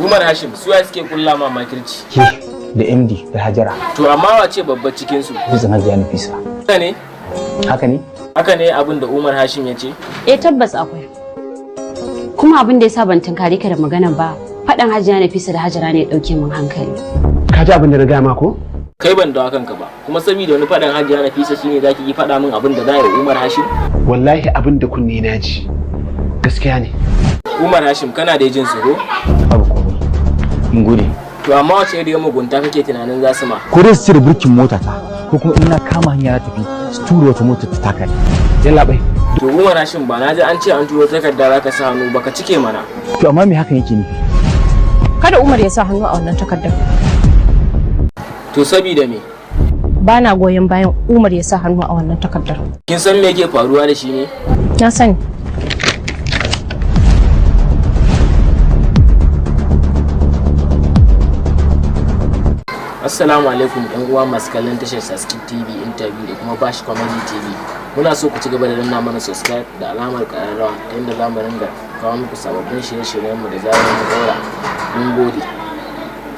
Umar Hashim su ya suke kulla ma makirci. Da MD da Hajara. To amma wace babbar cikin su? Bizan Hajiya Nafisa. Haka ne? Haka ne? Haka ne abin da Umar Hashim ya ce? Tabbas akwai. Kuma abin da yasa ban tunkare ka da magana ba, faɗan Hajiya Nafisa da Hajara ne ya dauke min hankali. Ka ji abin da riga ma ko? Kai ban dawo kanka ba. Kuma saboda wani faɗan Hajiya Nafisa shine zaki yi faɗa min abin da za yi Umar Hashim? Wallahi abin da kunne na ji. Gaskiya ne. Umar Hashim kana da jin tsoro? Babu komai. Mun gode. To amma wace iriyar mugunta kake tunanin za su ma? Ko dai su cire burkin mota ta ko kuma in na kama hanya na tafi su tura wata mota ta taka ni. Yalla bai. To Umar Hashim ba na ji an ce an turo takarda za ka sa hannu baka cike mana. To amma me hakan yake nufi? Kada Umar ya sa hannu a wannan takardar. To sabida me? Bana goyon bayan Umar ya sa hannu a wannan takardar. Kin san me yake faruwa da shi ne? Na sani. Assalamu alaikum ɗan uwa masu kallon tashar Saski TV interview da kuma Bash Comedy TV. Muna so ku ci gaba da danna mana subscribe da alamar ƙararrawa ta yadda za mu ringa kawo muku sababbin shirye-shiryenmu da zarar mu daura. Mun gode.